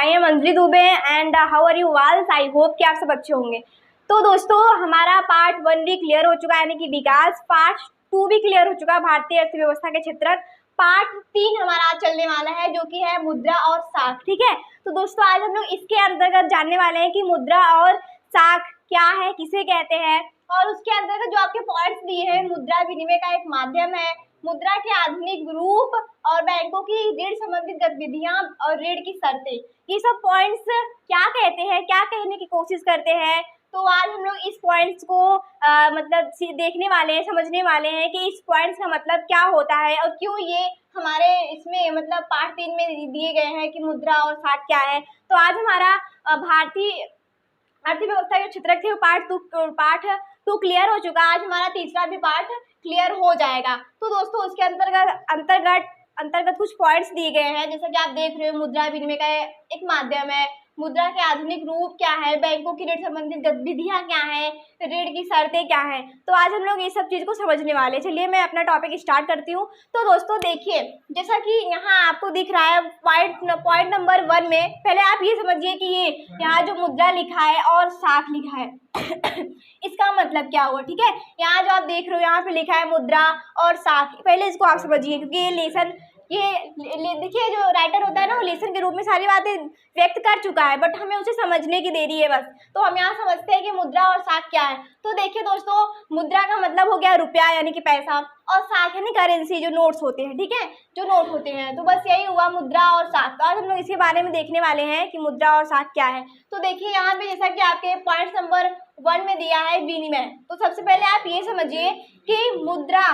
I am Anjali Dubey and how are you all. I hope कि आप सब अच्छे होंगे। तो दोस्तों हमारा पार्ट 1 भी क्लियर हो चुका है, यानी कि विकास। पार्ट 2 भी क्लियर हो चुका है, भारतीय अर्थव्यवस्था के क्षेत्र। पार्ट 3 हमारा आज चलने वाला है, जो कि है मुद्रा और साख। ठीक है, तो दोस्तों आज हम लोग इसके अंतर्गत जानने वाले हैं कि मुद्रा और साख क्या है, किसे कहते हैं, और उसके अंतर्गत जो आपके पॉइंट्स दिए हैं, मुद्रा विनिमय का एक माध्यम है, मुद्रा के आधुनिक रूप और बैंकों की ऋण संबंधित गतिविधियां और ऋण की शर्तें, ये सब पॉइंट्स क्या कहते हैं, क्या कहने की कोशिश करते हैं। तो आज हम लोग इस पॉइंट्स को मतलब देखने वाले हैं, समझने वाले हैं कि इस पॉइंट्स का मतलब क्या होता है और क्यों ये हमारे इसमें मतलब पार्ट 3 में दिए गए हैं कि मुद्रा और साख क्या है। तो आज हमारा भारतीय अर्थव्यवस्था के क्षेत्र थे पार्ट टू क्लियर हो चुका। आज हमारा तीसरा भी पार्ट क्लियर हो जाएगा। तो दोस्तों उसके अंतर्गत कुछ पॉइंट्स दिए गए हैं, जैसा कि आप देख रहे हो, मुद्रा विनिमय का एक माध्यम है, मुद्रा के आधुनिक रूप क्या है, बैंकों की ऋण संबंधित गतिविधियां क्या है, ऋण की शर्तें क्या है। तो आज हम लोग ये सब चीज को समझने वाले। चलिए मैं अपना टॉपिक स्टार्ट करती हूँ। तो दोस्तों देखिए, जैसा कि यहाँ आपको दिख रहा है पॉइंट नंबर 1 में, पहले आप ये समझिए कि ये यहाँ जो मुद्रा लिखा है और साख लिखा है इसका मतलब क्या हुआ। ठीक है, यहाँ जो आप देख रहे हो, यहाँ पे लिखा है मुद्रा और साख। पहले इसको आप समझिए, क्योंकि ये लेसन देखिए जो राइटर होता है ना, वो लेसन के रूप में सारी बातें व्यक्त कर चुका है, बट हमें उसे समझने की देरी है बस। तो हम यहाँ समझते हैं कि मुद्रा और साख क्या है। तो देखिए दोस्तों, मुद्रा का मतलब हो गया रुपया यानी कि पैसा, और साख यानी करेंसी, जो नोट्स होते हैं। ठीक है, जो नोट होते हैं। तो बस यही हुआ मुद्रा और साख। तो आज हम लोग इसके बारे में देखने वाले हैं कि मुद्रा और साख क्या है। तो देखिए यहाँ पे जैसा कि आपके पॉइंट नंबर 1 में दिया है विनिमय। तो सबसे पहले आप ये समझिए कि मुद्रा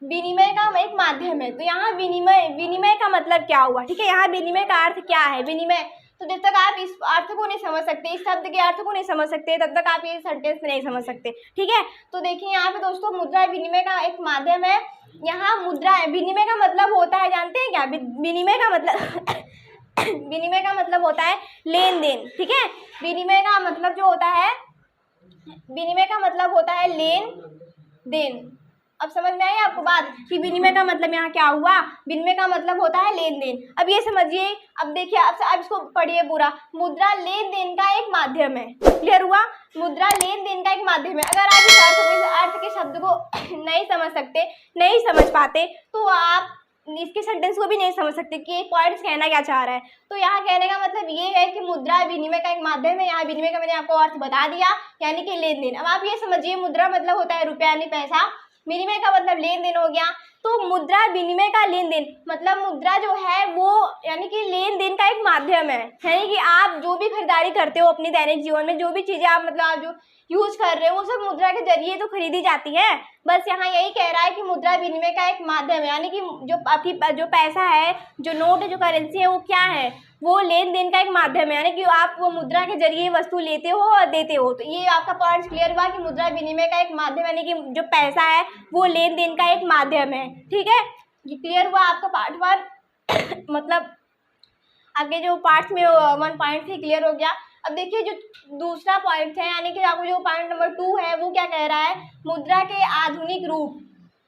विनिमय का एक माध्यम है। तो यहाँ विनिमय का मतलब क्या हुआ। ठीक है, यहाँ विनिमय का अर्थ क्या है, विनिमय। तो जब तक आप इस अर्थ को नहीं समझ सकते, इस शब्द के अर्थ को नहीं समझ सकते, तब तक आप ये सेंटेंस नहीं समझ सकते। ठीक है, तो देखिए यहाँ पे दोस्तों, मुद्रा विनिमय का एक माध्यम है। यहाँ मुद्रा विनिमय का मतलब होता है, जानते हैं क्या विनिमय का मतलब विनिमय का मतलब होता है लेन देन। ठीक है, विनिमय का मतलब जो होता है, विनिमय का मतलब होता है लेन देन। अब समझ में आई आपको बात कि विनिमय का मतलब यहाँ क्या हुआ। विनिमय का मतलब होता है लेन देन। अब ये समझिए, अब देखिए, अब इसको पढ़िए पूरा। मुद्रा लेन देन का एक माध्यम है। क्लियर हुआ, मुद्रा लेन देन का एक माध्यम है। अगर आप इस अर्थ के शब्द को नहीं समझ सकते, नहीं समझ पाते, तो आप इसके सेंटेंस को भी नहीं समझ सकते कि एक पॉइंट्स कहना क्या चाह रहा है। तो यहाँ कहने का मतलब ये है कि मुद्रा विनिमय का एक माध्यम है। यहाँ विनिमय का मैंने आपको अर्थ बता दिया, यानी कि लेन देन। अब आप ये समझिए, मुद्रा मतलब होता है रुपया यानी पैसा, विनिमय का मतलब लेन देन हो गया। तो मुद्रा विनिमय का लेन देन मतलब मुद्रा जो है वो यानी कि लेन देन का एक माध्यम है। यानी कि आप जो भी खरीदारी करते हो अपने दैनिक जीवन में, जो भी चीजें आप मतलब आप जो यूज कर रहे हो, वो सब मुद्रा के जरिए तो खरीदी जाती है। बस यहाँ यही कह रहा है कि मुद्रा विनिमय का एक माध्यम है, यानी कि जो आपकी जो पैसा है, जो नोट है, जो करेंसी है, वो क्या है, वो लेन देन का एक माध्यम है। यानी कि आप वो मुद्रा के जरिए वस्तु लेते हो और देते हो। तो ये आपका पॉइंट क्लियर हुआ कि मुद्रा विनिमय का एक माध्यम, यानी कि जो पैसा है वो लेन देन का एक माध्यम है। ठीक है, ये क्लियर हुआ आपका पार्ट 1 मतलब आगे जो पार्ट में 1.3 क्लियर हो गया। अब देखिए जो दूसरा पॉइंट है, यानी कि आपको जो पॉइंट नंबर 2 है, वो क्या कह रहा है, मुद्रा के आधुनिक रूप।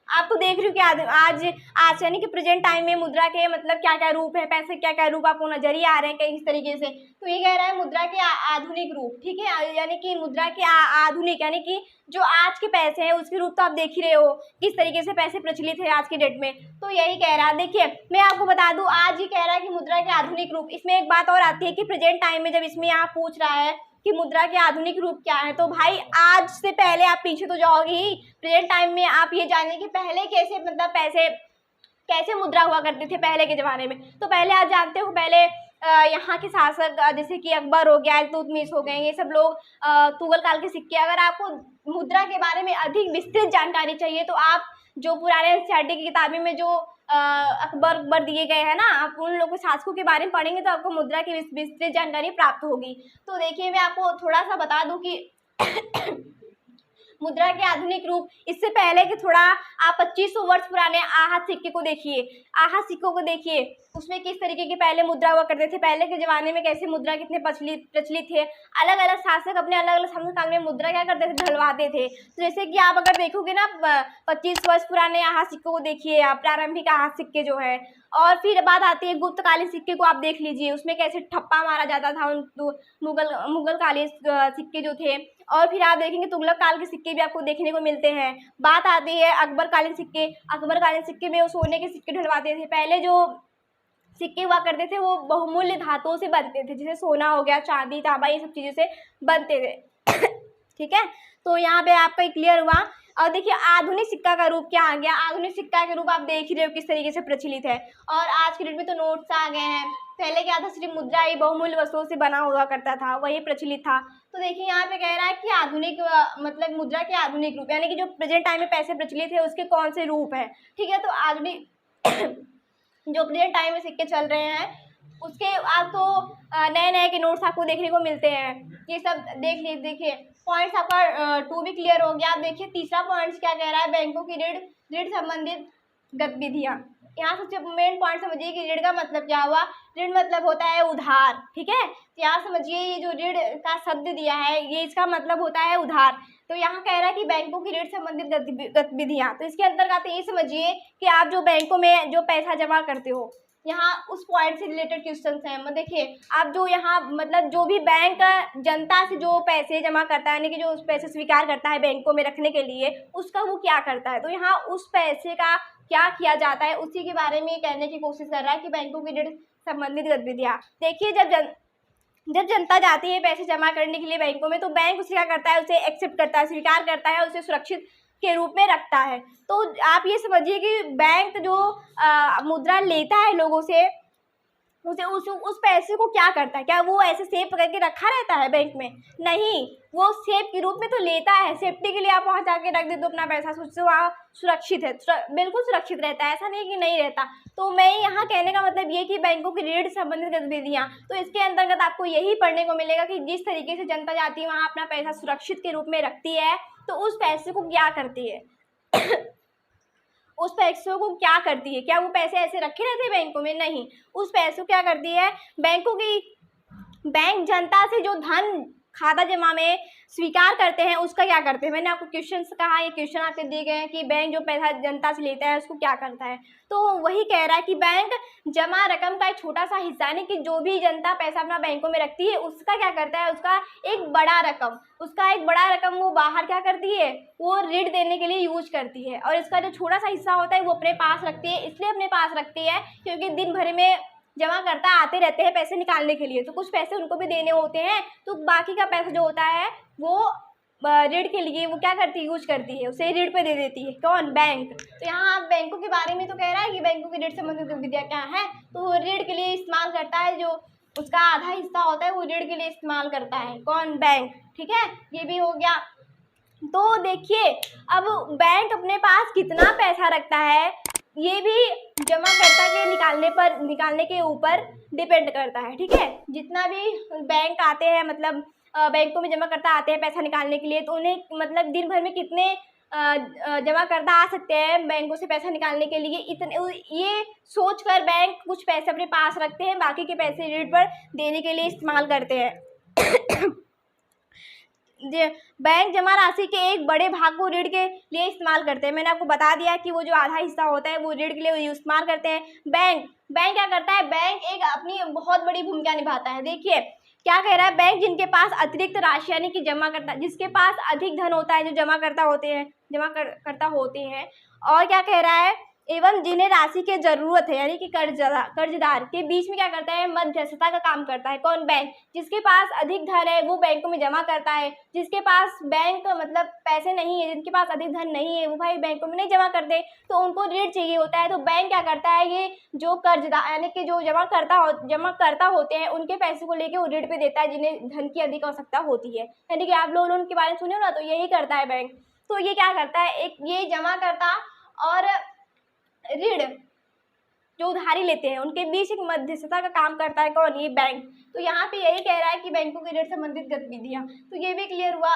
आप तो देख रहे हो कि आज यानी कि प्रेजेंट टाइम में मुद्रा के मतलब क्या क्या रूप है, पैसे क्या क्या रूप आपको नजरिए आ रहे हैं कई इस तरीके से। तो ये कह रहा है मुद्रा के आधुनिक रूप। ठीक है, यानी कि मुद्रा के आधुनिक, यानी कि जो आज के पैसे हैं उसके रूप तो आप देख ही रहे हो किस तरीके से पैसे प्रचलित है आज की डेट में। तो यही कह रहा है। देखिए मैं आपको बता दूं, आज ही कह रहा है कि मुद्रा के आधुनिक रूप। इसमें एक बात और आती है कि प्रेजेंट टाइम में जब इसमें यहाँ पूछ रहा है कि मुद्रा के आधुनिक रूप क्या है, तो भाई आज से पहले आप पीछे तो जाओगे ही। प्रेजेंट टाइम में आप ये जाने कि पहले कैसे मतलब पैसे कैसे मुद्रा हुआ करते थे पहले के जमाने में। तो पहले आप जानते हो, पहले यहाँ के शासक जैसे कि अकबर हो गया, इल्तुतमिश हो गए, ये सब लोग तुगल काल के सिक्के। अगर आपको मुद्रा के बारे में अधिक विस्तृत जानकारी चाहिए, तो आप जो पुराने एनसीईआरटी की किताबें में जो अकबर दिए गए हैं ना, आप उन लोगों के शासकों के बारे में पढ़ेंगे तो आपको मुद्रा की विस्तृत जानकारी प्राप्त होगी। तो देखिए मैं आपको थोड़ा सा बता दूं कि मुद्रा के आधुनिक रूप, इससे पहले कि थोड़ा आप 2500 वर्ष पुराने आहत सिक्के को देखिए, आहत सिक्कों को देखिए, उसमें किस तरीके की पहले मुद्रा हुआ करते थे, पहले के जमाने में कैसे मुद्रा कितने प्रचलित थे। अलग अलग शासक अपने अलग अलग शासन काल में मुद्रा क्या करते थे, ढलवाते थे। तो जैसे कि आप अगर देखोगे ना 25 वर्ष पुराने आहत सिक्कों को देखिए आप, प्रारंभिक आहत सिक्के जो है। और फिर बात आती है गुप्तकालीन सिक्के को, आप देख लीजिए उसमें कैसे ठप्पा मारा जाता था उन मुगल कालीन सिक्के जो थे। और फिर आप देखेंगे तुगलक काल के सिक्के भी आपको देखने को मिलते हैं। बात आती है अकबर कालीन सिक्के, अकबर कालीन सिक्के में वो सोने के सिक्के ढलवाते थे। पहले जो सिक्के हुआ करते थे वो बहुमूल्य धातुओं से बनते थे, जैसे सोना हो गया, चांदी, तांबा, ये सब चीज़ों से बनते थे। ठीक है, तो यहाँ पे आपका क्लियर हुआ। और देखिए आधुनिक सिक्का का रूप क्या आ गया, आधुनिक सिक्का का रूप आप देख ही रहे हो किस तरीके से प्रचलित है। और आज के डेट में तो नोट्स आ गए हैं, पहले क्या था सिर्फ मुद्रा ही बहुमूल्य वस्तुओं से बना हुआ करता था, वही प्रचलित था। तो देखिए यहाँ पे कह रहा है कि आधुनिक मतलब मुद्रा के आधुनिक रूप, यानी कि जो प्रेजेंट टाइम में पैसे प्रचलित है उसके कौन से रूप है। ठीक है, तो आधुनिक जो प्रेजेंट टाइम में सिक्के चल रहे हैं उसके आज तो नए नए के नोट्स आपको देखने को मिलते हैं। ये सब देख लीजिए, देखिए पॉइंट्स आपका 2 भी क्लियर हो गया। आप देखिए तीसरा पॉइंट्स क्या कह रहा है, बैंकों की ऋण संबंधित गतिविधियाँ। यहाँ सबसे मेन पॉइंट समझिए कि ऋण का मतलब क्या हुआ, ऋण मतलब होता है उधार। ठीक है, तो यहाँ समझिए ये जो ऋण का शब्द दिया है ये इसका मतलब होता है उधार। तो यहाँ कह रहा है कि बैंकों की ऋण संबंधित गतिविधियाँ, तो इसके अंतर्गत ये समझिए कि आप जो बैंकों में जो पैसा जमा करते हो, यहाँ उस पॉइंट से रिलेटेड क्वेश्चन हैं। मतलब देखिए आप जो यहाँ मतलब जो भी बैंक जनता से जो पैसे जमा करता है, यानी कि जो उस पैसे स्वीकार करता है बैंकों में रखने के लिए, उसका वो क्या करता है। तो यहाँ उस पैसे का क्या किया जाता है उसी के बारे में कहने की कोशिश कर रहा है कि बैंकों की ऋण संबंधित गतिविधियाँ। देखिए जब जनता जाती है पैसे जमा करने के लिए बैंकों में, तो बैंक उसे क्या करता है, उसे एक्सेप्ट करता है, स्वीकार करता है, उसे सुरक्षित के रूप में रखता है। तो आप ये समझिए कि बैंक जो मुद्रा लेता है लोगों से, उसे उस पैसे को क्या करता है, क्या वो ऐसे सेफ करके रखा रहता है बैंक में, नहीं, वो सेफ के रूप में तो लेता है, सेफ्टी के लिए आप वहाँ जाके रख दे तो अपना पैसा उससे वहाँ सुरक्षित है, बिल्कुल सुरक्षित रहता है, ऐसा नहीं कि नहीं रहता। तो मैं यहाँ कहने का मतलब ये कि बैंकों की ऋण संबंधित गतिविधियाँ, तो इसके अंतर्गत आपको यही पढ़ने को मिलेगा कि जिस तरीके से जनता जाती है वहाँ अपना पैसा सुरक्षित के रूप में रखती है, तो उस पैसे को क्या करती है उस पैसों को क्या करती है, क्या वो पैसे ऐसे रखे रहते हैं बैंकों में, नहीं, उस पैसों को क्या करती है बैंक जनता से जो धन खाता जमा में स्वीकार करते हैं उसका क्या करते हैं। मैंने आपको क्वेश्चन कहा, ये क्वेश्चन आपके दिए गए हैं कि बैंक जो पैसा जनता से लेता है उसको क्या करता है। तो वही कह रहा है कि बैंक जमा रकम का एक छोटा सा हिस्सा, यानी कि जो भी जनता पैसा अपना बैंकों में रखती है उसका क्या करता है, उसका एक बड़ा रकम वो बाहर क्या करती है, वो ऋण देने के लिए यूज करती है। और इसका जो छोटा सा हिस्सा होता है वो अपने पास रखती है, इसलिए अपने पास रखती है क्योंकि दिन भर में जमा करता आते रहते हैं पैसे निकालने के लिए, तो कुछ पैसे उनको भी देने होते हैं, तो बाकी का पैसा जो होता है वो ऋण के लिए वो क्या करती है, यूज करती है, उसे ऋण पे दे देती है, कौन, बैंक। तो यहाँ आप बैंकों के बारे में तो कह रहा है कि बैंकों की ऋण संबंधित गतिविधियाँ क्या है, तो वो ऋण के लिए इस्तेमाल करता है, जो उसका आधा हिस्सा होता है वो ऋण के लिए इस्तेमाल करता है, कौन, बैंक। ठीक है, ये भी हो गया। तो देखिए अब बैंक अपने पास कितना पैसा रखता है ये भी जमाकर्ता के निकालने के ऊपर डिपेंड करता है। ठीक है, जितना भी बैंक आते हैं मतलब बैंकों में जमाकर्ता आते हैं पैसा निकालने के लिए, तो उन्हें मतलब दिन भर में कितने जमाकर्ता आ सकते हैं बैंकों से पैसा निकालने के लिए, इतने ये सोचकर बैंक कुछ पैसे अपने पास रखते हैं, बाकी के पैसे ऋण पर देने के लिए इस्तेमाल करते हैं। बैंक जमा राशि के एक बड़े भाग को ऋण के लिए इस्तेमाल करते हैं। मैंने आपको बता दिया कि वो जो आधा हिस्सा होता है वो ऋण के लिए इस्तेमाल करते हैं। बैंक क्या करता है, बैंक एक अपनी बहुत बड़ी भूमिका निभाता है। देखिए क्या कह रहा है, बैंक जिनके पास अतिरिक्त राशि यानी कि जमा करता, जिसके पास अधिक धन होता है, जो जमा करता होते हैं और क्या कह रहा है, एवं जिन्हें राशि की जरूरत है यानी कि कर्जदार के बीच में क्या करता है, मध्यस्थता का काम करता है, कौन, बैंक। जिसके पास अधिक धन है वो बैंकों में जमा करता है, जिसके पास बैंक मतलब पैसे नहीं है, जिनके पास अधिक धन नहीं है वो भाई बैंकों में नहीं जमा करते, तो उनको ऋण चाहिए होता है, तो बैंक क्या करता है, ये जो कर्जदार यानी कि जो जमाकर्ता होते हैं उनके पैसे को लेके वो ऋण पे देता है जिन्हें धन की अधिक आवश्यकता होती है। यानी कि आप लोन के बारे में सुने हो ना, तो यही करता है बैंक। तो ये क्या करता है, एक ये जमाकर्ता और ऋण जो उधारी लेते हैं उनके बीच एक मध्यस्थता का काम करता है, कौन, ये बैंक। तो यहाँ पे यही कह रहा है कि बैंकों के ऋण संबंधित गतिविधियाँ, तो ये भी क्लियर हुआ।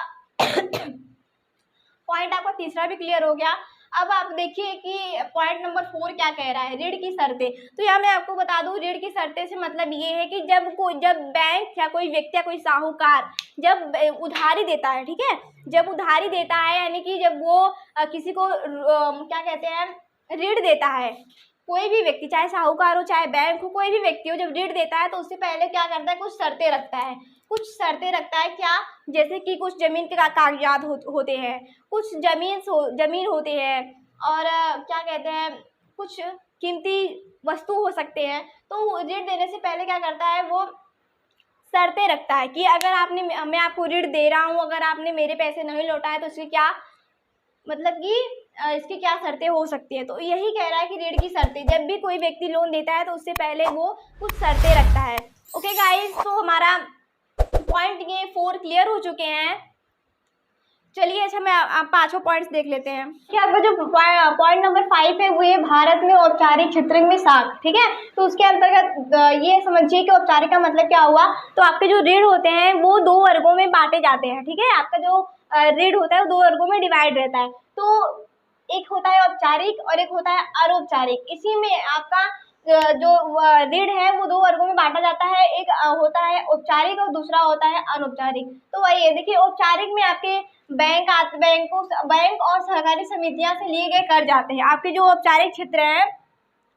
पॉइंट आपका तीसरा भी क्लियर हो गया। अब आप देखिए कि पॉइंट नंबर 4 क्या कह रहा है, ऋण की शर्तें। तो यहाँ मैं आपको बता दूं, ऋण की शर्तें से मतलब ये है कि जब बैंक या कोई व्यक्ति या कोई साहूकार जब उधारी देता है, ठीक है, जब उधारी देता है यानी कि जब वो किसी को क्या कहते हैं, ऋण देता है, कोई भी व्यक्ति चाहे साहूकार हो चाहे बैंक हो, कोई भी व्यक्ति हो, जब ऋण देता है तो उससे पहले क्या करता है, कुछ शर्तें रखता है। कुछ शर्तें रखता है क्या, जैसे कि कुछ जमीन के कागजात होते हैं, कुछ जमीन होते हैं, और क्या कहते हैं, कुछ कीमती वस्तु हो सकते हैं। तो ऋण देने से पहले क्या करता है, वो शर्तें रखता है कि अगर आपने, मैं आपको ऋण दे रहा हूँ, अगर आपने मेरे पैसे नहीं लौटाए तो इसकी क्या मतलब कि इसकी क्या शर्तें हो सकती है। तो यही कह रहा है कि ऋण की शर्तें, जब भी कोई व्यक्ति लोन देता है तो उससे पहले वो कुछ शर्तें रखता है। ओके गाइस, तो हमारा पॉइंट ये 4 क्लियर हो चुके हैं। चलिए अच्छा मैं आप 5वां पॉइंट्स देख लेते हैं कि आपका जो पॉइंट नंबर 5 है वो ये भारत में औपचारिक क्षेत्र में साख, ठीक है। तो उसके अंतर्गत ये समझिए कि औपचारिक का मतलब क्या हुआ। तो आपके जो ऋण होते हैं वो 2 वर्गों में बांटे जाते हैं, ठीक है। आपका जो ऋण होता है वो 2 वर्गों में डिवाइड रहता है। तो एक होता है औपचारिक और एक होता है अनौपचारिक। इसी में आपका जो ऋण है वो 2 वर्गों में बांटा जाता है, एक होता है औपचारिक और दूसरा होता है अनौपचारिक। तो वही देखिए, औपचारिक में आपके बैंक और सहकारी समितियां से लिए गए कर्ज आते हैं। आपके जो औपचारिक क्षेत्र है,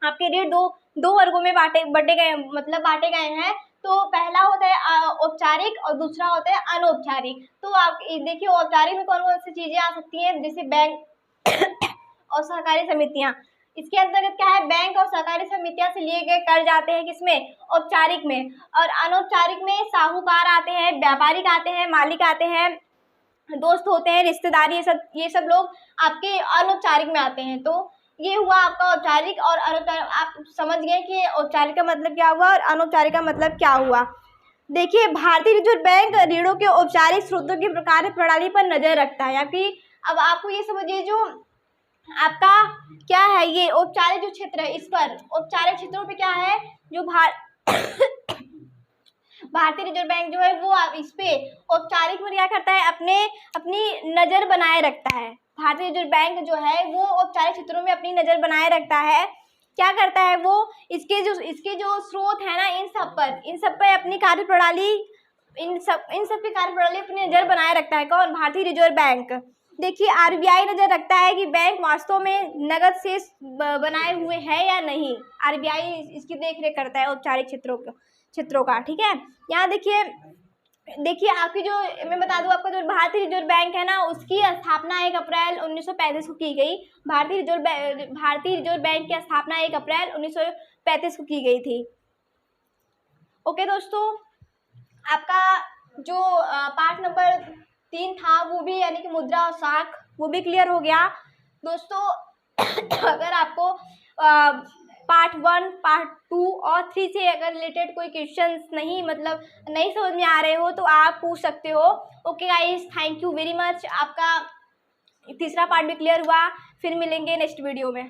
आपके ऋण दो वर्गों में बांटे गए हैं। तो पहला होता है औपचारिक और दूसरा होता है अनौपचारिक। तो आप देखिए औपचारिक में कौन कौन सी चीजें आ सकती हैं, जैसे बैंक और सहकारी समितियां। इसके अंतर्गत क्या है, बैंक और सहकारी समितियां से लिए गए कर्ज आते हैं, किसमें, औपचारिक में। और अनौपचारिक में साहूकार आते हैं, व्यापारिक आते हैं, मालिक आते हैं, दोस्त होते हैं, रिश्तेदार, ये सब लोग आपके अनौपचारिक में आते हैं। तो ये हुआ आपका औपचारिक और अनौपचारिक। आप समझ गए कि औपचारिक का मतलब क्या हुआ और अनौपचारिक का मतलब क्या हुआ। देखिए, भारतीय रिजर्व बैंक ऋणों के औपचारिक स्रोतों की कार्य प्रणाली पर नजर रखता है। आपकी अब आपको ये समझिए, जो आपका क्या है, ये औपचारिक जो क्षेत्र है, इस पर औपचारिक क्षेत्रों पे क्या है, जो भारतीय रिजर्व बैंक जो है वो इस पे औपचारिक में क्या करता है, अपनी नजर बनाए रखता है। भारतीय रिजर्व बैंक जो है वो औपचारिक क्षेत्रों में अपनी नजर बनाए रखता है। क्या करता है वो, इसके जो स्रोत है ना, इन सब पर अपनी कार्यप्रणाली, इन सब की कार्यप्रणाली अपनी नजर बनाए रखता है। कौन, भारतीय रिजर्व बैंक। देखिए, आरबीआई नजर रखता है कि बैंक वास्तव में नगद शेष बनाए हुए है या नहीं। आरबीआई इसकी देखरेख करता है औपचारिक क्षेत्रों का, ठीक है। यहाँ देखिए आपकी जो, मैं बता दूं आपका जो भारतीय रिजर्व बैंक है ना, उसकी स्थापना 1 अप्रैल 1935 को की गई। भारतीय रिजर्व बैंक की स्थापना 1 अप्रैल 1935 को की गई थी। ओके दोस्तों, आपका जो पार्ट नंबर 3 था वो भी, यानी कि मुद्रा और साख, वो भी क्लियर हो गया दोस्तों। अगर आपको पार्ट 1, पार्ट 2 और 3 से अगर रिलेटेड कोई क्वेश्चंस नहीं समझ में आ रहे हो तो आप पूछ सकते हो। Okay guys, thank you very much. आपका तीसरा पार्ट भी क्लियर हुआ। फिर मिलेंगे नेक्स्ट वीडियो में।